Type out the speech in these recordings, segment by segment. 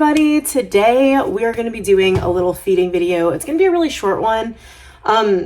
everybody. Today we are going to be doing a little feeding video. It's going to be a really short one.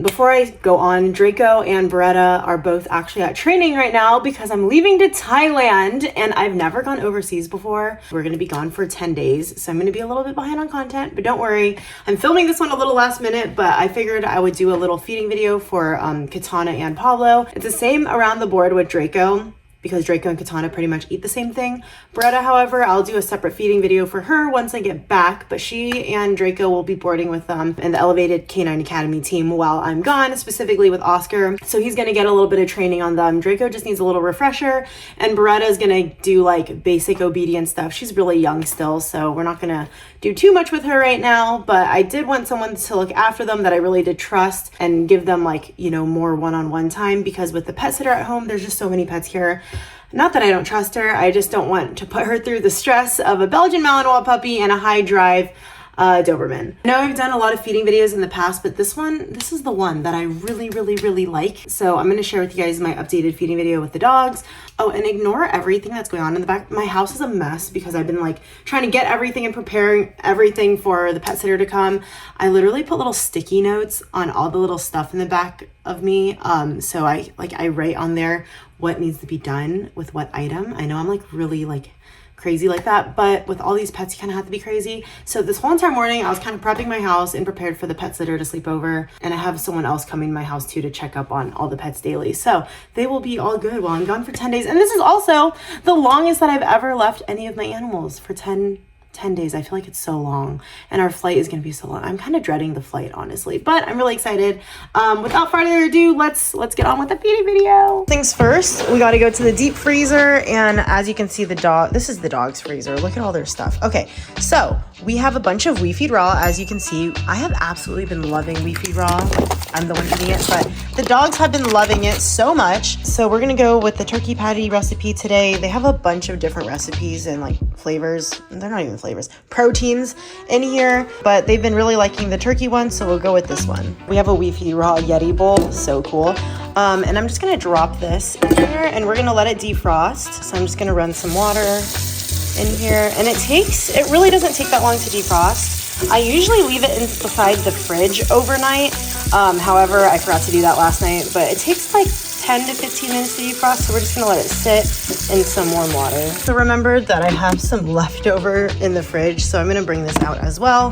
Before I go on, Draco and Beretta are both actually at training right now because I'm leaving to Thailand and I've never gone overseas before. We're going to be gone for 10 days, so I'm going to be a little bit behind on content, but don't worry. I'm filming this one a little last minute, but I figured I would do a little feeding video for Katana and Pablo. It's the same around the board with Draco, because Draco and Katana pretty much eat the same thing. Beretta, however, I'll do a separate feeding video for her once I get back, but she and Draco will be boarding with them in the Elevated Canine Academy team while I'm gone, specifically with Oscar. So he's gonna get a little bit of training on them. Draco just needs a little refresher, and Beretta is gonna do like basic obedience stuff. She's really young still, so we're not gonna do too much with her right now, but I did want someone to look after them that I really did trust and give them like, you know, more one-on-one time, because with the pet sitter at home, there's just so many pets here. Not that I don't trust her, I just don't want to put her through the stress of a Belgian Malinois puppy and a high drive Doberman. I know I've done a lot of feeding videos in the past, but this is the one that I really like. So I'm going to share with you guys my updated feeding video with the dogs. Oh, and ignore everything that's going on in the back. My house is a mess because I've been like trying to get everything and preparing everything for the pet sitter to come. I literally put little sticky notes on all the little stuff in the back of me. So I write on there what needs to be done with what item. I know I'm like really like crazy like that, but with all these pets you kind of have to be crazy. So this whole entire morning I was kind of prepping my house and prepared for the pet sitter to sleep over, and I have someone else coming to my house too to check up on all the pets daily, so they will be all good while I'm gone for 10 days. And this is also the longest that I've ever left any of my animals, for 10 days. I feel like it's so long, and our flight is going to be so long. I'm kind of dreading the flight, honestly, but I'm really excited. Without further ado, let's get on with the feeding video. Things first, we got to go to the deep freezer, and as you can see, this is the dog's freezer. Look at all their stuff. Okay, so we have a bunch of We Feed Raw. As you can see, I have absolutely been loving We Feed Raw. I'm the one eating it, but the dogs have been loving it so much. So we're gonna go with the turkey patty recipe today. They have a bunch of different recipes and like flavors. They're not even flavors, proteins in here, but they've been really liking the turkey one, so we'll go with this one. We have a We Feed Raw Yeti bowl, so cool. And I'm just gonna drop this in here and we're gonna let it defrost. So I'm just gonna run some water in here, and it really doesn't take that long to defrost. I usually leave it inside the fridge overnight. However, I forgot to do that last night, but it takes like 10 to 15 minutes to defrost, so we're just gonna let it sit in some warm water. So remembered that I have some leftover in the fridge, so I'm gonna bring this out as well.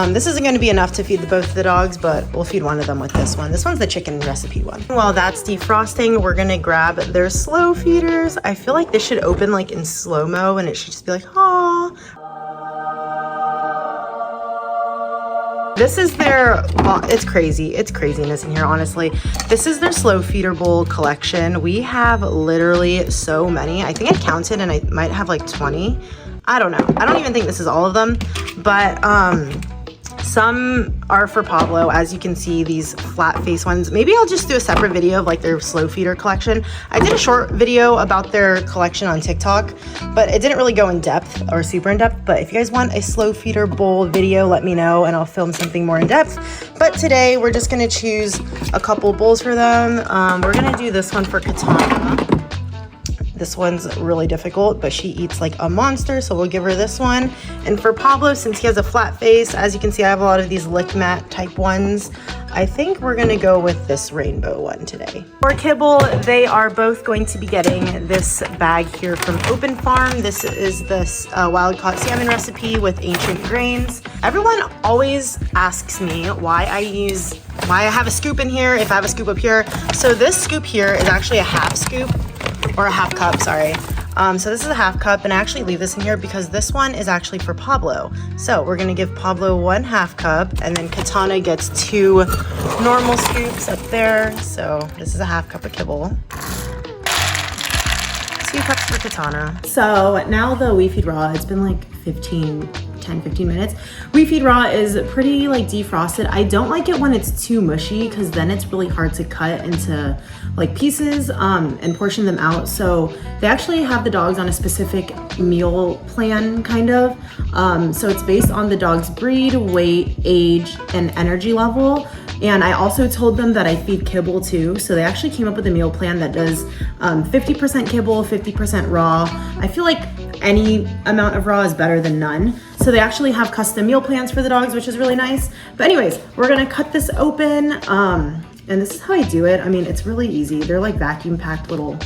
This isn't gonna be enough to feed both the dogs, but we'll feed one of them with this one. This one's the chicken recipe one. While that's defrosting, we're gonna grab their slow feeders. I feel like this should open like in slow-mo, and it should just be like, "Aw." This is their, it's crazy. It's craziness in here, honestly. This is their slow feeder bowl collection. We have literally so many. I think I counted and I might have like 20. I don't know. I don't even think this is all of them, but some are for Pablo. As you can see, these flat face ones. Maybe I'll just do a separate video of like their slow feeder collection. I did a short video about their collection on TikTok, but it didn't really go in depth or super in depth. But if you guys want a slow feeder bowl video, let me know and I'll film something more in depth. But today we're just gonna choose a couple bowls for them. We're gonna do this one for Katana. This one's really difficult, but she eats like a monster, so we'll give her this one. And for Pablo, since he has a flat face, as you can see, I have a lot of these lick mat type ones. I think we're gonna go with this rainbow one today. For kibble, they are both going to be getting this bag here from Open Farm. This is this wild caught salmon recipe with ancient grains. Everyone always asks me why I have a scoop in here if I have a scoop up here. So this scoop here is actually a half scoop, or a half cup, sorry. So this is a half cup, and I actually leave this in here because this one is actually for Pablo. So we're gonna give Pablo 1/2 cup, and then Katana gets 2 normal scoops up there. So this is a half cup of kibble. 2 cups for Katana. So now the We Feed Raw, it's been like 10-15 minutes. We Feed Raw is pretty like defrosted. I don't like it when it's too mushy because then it's really hard to cut into like pieces and portion them out. So they actually have the dogs on a specific meal plan kind of. So it's based on the dog's breed, weight, age, and energy level. And I also told them that I feed kibble too. So they actually came up with a meal plan that does 50% kibble, 50% raw. I feel like any amount of raw is better than none. So So they actually have custom meal plans for the dogs, which is really nice. But anyways, we're gonna cut this open. And this is how I do it. I mean, it's really easy. They're like vacuum packed little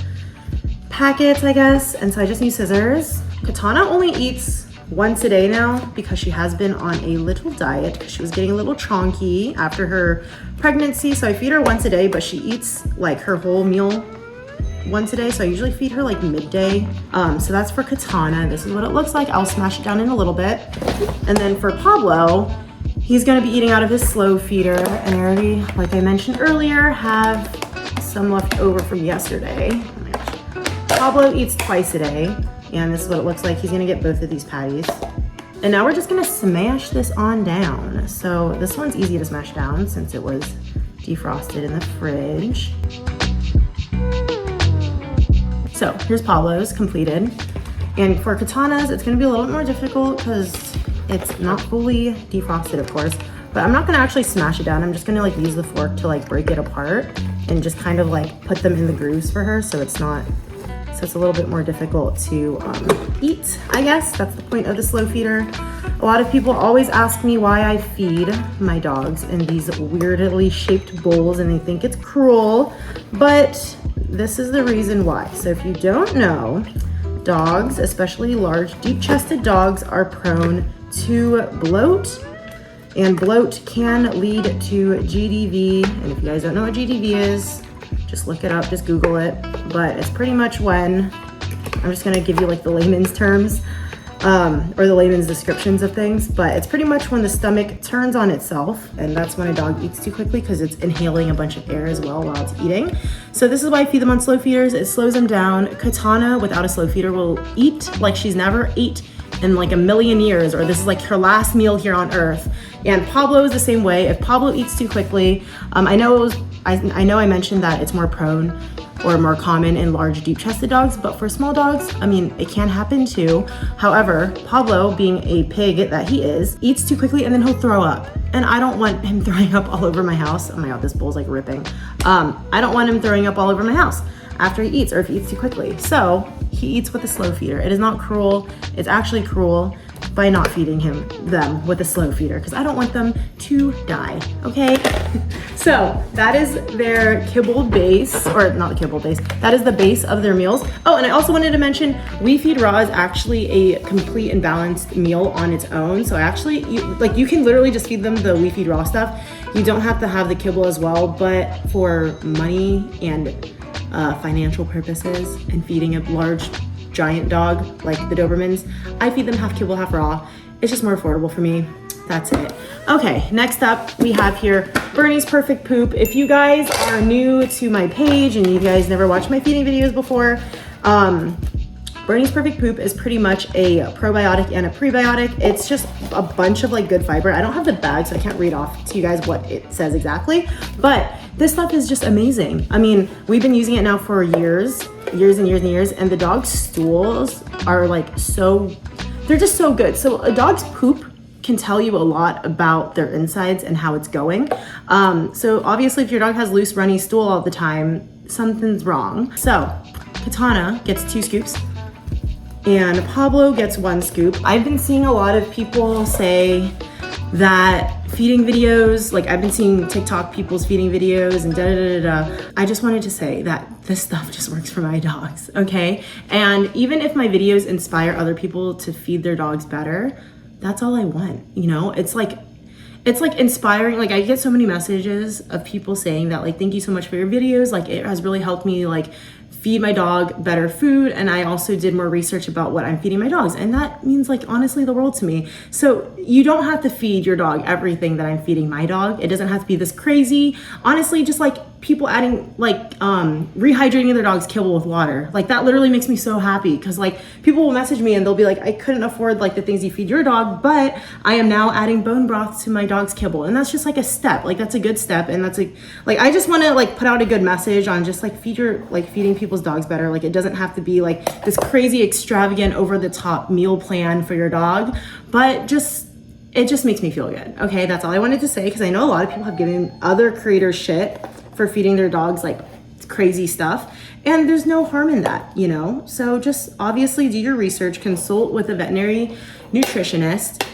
packets, I guess. And so I just need scissors. Katana only eats once a day now because she has been on a little diet because she was getting a little chonky after her pregnancy. So I feed her once a day, but she eats like her whole meal once a day. So I usually feed her like midday. So that's for Katana. This is what it looks like. I'll smash it down in a little bit. And then for Pablo, he's gonna be eating out of his slow feeder. And I already, like I mentioned earlier, have some left over from yesterday. Oh my gosh. Pablo eats twice a day. And this is what it looks like. He's gonna get both of these patties. And now we're just gonna smash this on down. So this one's easy to smash down since it was defrosted in the fridge. So here's Pablo's completed. And for Katana's, it's gonna be a little bit more difficult because it's not fully defrosted, of course, but I'm not gonna actually smash it down. I'm just gonna like use the fork to like break it apart and just kind of like put them in the grooves for her so it's not, so it's a little bit more difficult to eat, I guess. That's the point of the slow feeder. A lot of people always ask me why I feed my dogs in these weirdly shaped bowls and they think it's cruel, but this is the reason why. So if you don't know, dogs, especially large, deep-chested dogs, are prone to bloat, and bloat can lead to GDV. And if you guys don't know what GDV is, just look it up, just Google it. But it's pretty much when, I'm just gonna give you like the layman's terms, or the layman's descriptions of things, but it's pretty much when the stomach turns on itself, and that's when a dog eats too quickly because it's inhaling a bunch of air as well while it's eating. So this is why I feed them on slow feeders. It slows them down. Katana without a slow feeder will eat like she's never ate in like a million years, or this is like her last meal here on earth. And Pablo is the same way. If Pablo eats too quickly, I know I mentioned that it's more prone or more common in large, deep-chested dogs, but for small dogs, I mean, it can happen too. However, Pablo, being a pig that he is, eats too quickly and then he'll throw up. And I don't want him throwing up all over my house. Oh my God, this bowl's like ripping. I don't want him throwing up all over my house after he eats, or if he eats too quickly. So he eats with a slow feeder. It is not cruel. It's actually cruel by not feeding them with a slow feeder because I don't want them to die, okay? So that is their kibble base, or not the kibble base, that is the base of their meals. Oh, and I also wanted to mention, We Feed Raw is actually a complete and balanced meal on its own. So actually, you can literally just feed them the We Feed Raw stuff. You don't have to have the kibble as well, but for money and financial purposes and feeding a large giant dog like the Dobermans, I feed them half kibble, half raw. It's just more affordable for me. That's it. Okay, next up we have here Bernie's Perfect Poop. If you guys are new to my page and you guys never watched my feeding videos before, Bernie's Perfect Poop is pretty much a probiotic and a prebiotic. It's just a bunch of like good fiber. I don't have the bag, so I can't read off to you guys what it says exactly, but this stuff is just amazing. I mean, we've been using it now for years and years, and the dog's stools are like they're just so good. So a dog's poop can tell you a lot about their insides and how it's going. So obviously if your dog has loose, runny stool all the time, something's wrong. So Katana gets 2 scoops and Pablo gets 1 scoop. I've been seeing a lot of people say that feeding videos, like I've been seeing TikTok people's feeding videos and I just wanted to say that this stuff just works for my dogs, okay? And even if my videos inspire other people to feed their dogs better, that's all I want, you know? It's like inspiring. Like I get so many messages of people saying that like, thank you so much for your videos. Like it has really helped me like feed my dog better food, and I also did more research about what I'm feeding my dogs, and that means like honestly the world to me. So you don't have to feed your dog everything that I'm feeding my dog. It doesn't have to be this crazy. Honestly, just like people adding like rehydrating their dog's kibble with water, like that literally makes me so happy, because like people will message me and they'll be like, I couldn't afford like the things you feed your dog, but I am now adding bone broth to my dog's kibble, and that's just like a step. Like that's a good step, and that's like I just want to like put out a good message on just like feeding people's dogs better. Like it doesn't have to be like this crazy extravagant over the top meal plan for your dog, but it just makes me feel good. Okay, that's all I wanted to say, because I know a lot of people have given other creators shit for feeding their dogs like crazy stuff, and there's no harm in that, you know? So just obviously do your research, consult with a veterinary nutritionist.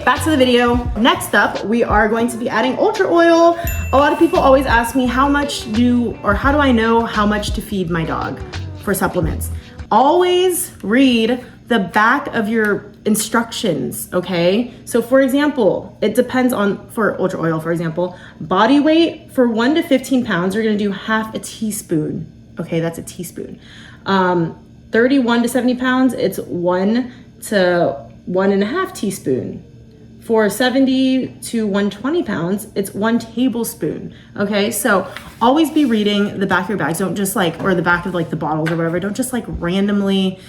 Back to the video. Next up, we are going to be adding ultra oil. A lot of people always ask me how do I know how much to feed my dog for supplements? Always read the back of your instructions, okay? So for example, it depends on, for ultra oil, for example, body weight for 1 to 15 pounds, you're gonna do half a teaspoon. Okay, that's a teaspoon. 31 to 70 pounds, it's 1 to 1.5 teaspoon. For 70 to 120 pounds, it's 1 tablespoon. Okay, so always be reading the back of your bags. Don't just or the back of the bottles or whatever. Don't just randomly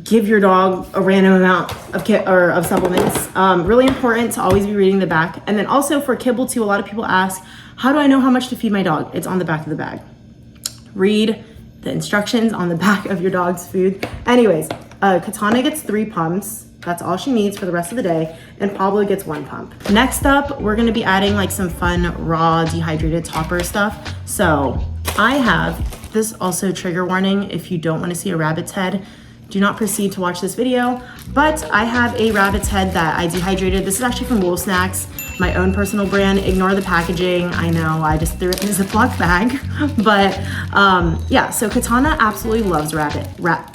give your dog a random amount of supplements. Really important to always be reading the back. And then also for kibble too, a lot of people ask, how do I know how much to feed my dog? It's on the back of the bag. Read the instructions on the back of your dog's food. Anyways, Katana gets 3 pumps. That's all she needs for the rest of the day. And Pablo gets 1 pump. Next up, we're gonna be adding some fun raw dehydrated topper stuff. So I have this, also trigger warning, if you don't wanna see a rabbit's head, do not proceed to watch this video. But I have a rabbit's head that I dehydrated. This is actually from Wulf Snacks, my own personal brand. Ignore the packaging. I know, I just threw it in a Ziploc bag. But yeah, so Katana absolutely loves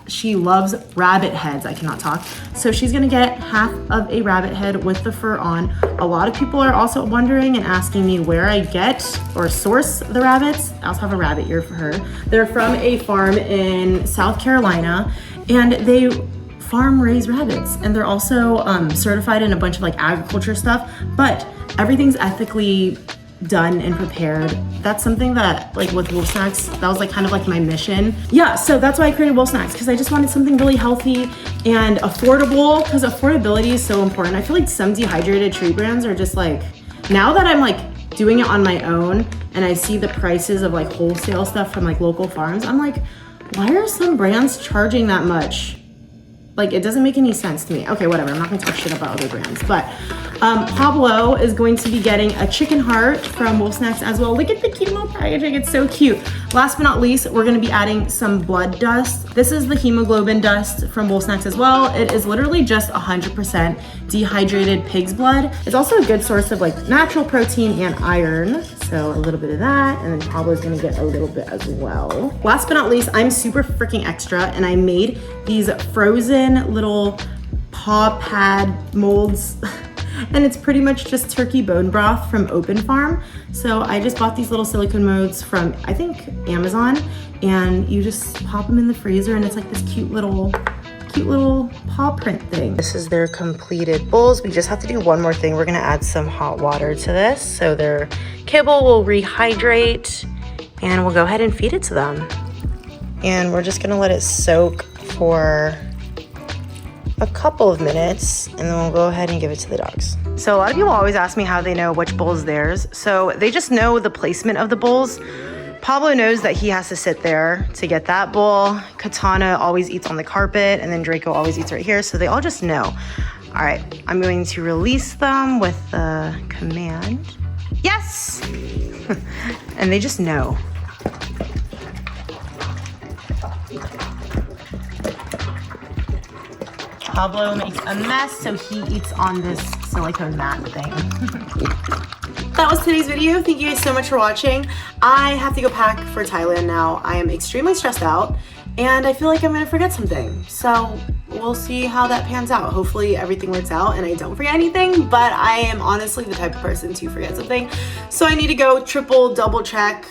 she loves rabbit heads. I cannot talk. So she's gonna get half of a rabbit head with the fur on. A lot of people are also wondering and asking me where I get or source the rabbits. I also have a rabbit ear for her. They're from a farm in South Carolina, and they farm raise rabbits, and they're also certified in a bunch of agriculture stuff, but everything's ethically done and prepared. That's something that with Wulf Snacks, that was kind of my mission. Yeah, so that's why I created Wulf Snacks, because I just wanted something really healthy and affordable, because affordability is so important. I feel some dehydrated treat brands are just now that I'm doing it on my own and I see the prices of wholesale stuff from local farms, I'm why are some brands charging that much? It doesn't make any sense to me. Okay, whatever, I'm not gonna talk shit about other brands, but Pablo is going to be getting a chicken heart from Wulf Snacks as well. Look at the cute little packaging, it's so cute. Last but not least, we're gonna be adding some blood dust. This is the hemoglobin dust from Wulf Snacks as well. It is literally just 100% dehydrated pig's blood. It's also a good source of natural protein and iron. So a little bit of that, and then Pablo's gonna get a little bit as well. Last but not least, I'm super freaking extra, and I made these frozen little paw pad molds. And it's pretty much just turkey bone broth from Open Farm. So I just bought these little silicone molds from, I think, Amazon, and you just pop them in the freezer, and it's this cute little paw print thing. This is their completed bowls. We just have to do one more thing. We're gonna add some hot water to this, so their kibble will rehydrate, and we'll go ahead and feed it to them. And we're just gonna let it soak for a couple of minutes, and then we'll go ahead and give it to the dogs. So a lot of people always ask me how they know which bowl is theirs. So they just know the placement of the bowls. Pablo knows that he has to sit there to get that bowl. Katana always eats on the carpet, and then Draco always eats right here, so they all just know. All right, I'm going to release them with the command. Yes! And they just know. Pablo makes a mess, so he eats on this silicone mat thing. That was today's video. Thank you guys so much for watching. I have to go pack for Thailand now. I am extremely stressed out, and I feel like I'm gonna forget something. So we'll see how that pans out. Hopefully everything works out and I don't forget anything, but I am honestly the type of person to forget something. So I need to go triple check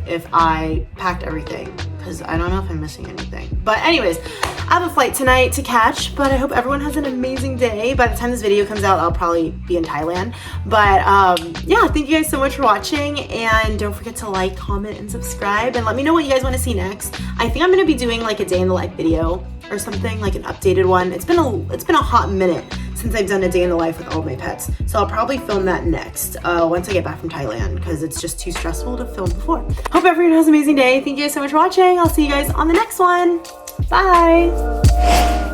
if I packed everything, because I don't know if I'm missing anything. But anyways, I have a flight tonight to catch, but I hope everyone has an amazing day. By the time this video comes out, I'll probably be in Thailand. But yeah, thank you guys so much for watching, and don't forget to like, comment, and subscribe, and let me know what you guys want to see next. I think I'm going to be doing a day in the life video or something, an updated one. It's been a hot minute since I've done a day in the life with all of my pets. So I'll probably film that next once I get back from Thailand, because it's just too stressful to film before. Hope everyone has an amazing day. Thank you guys so much for watching. I'll see you guys on the next one. Bye.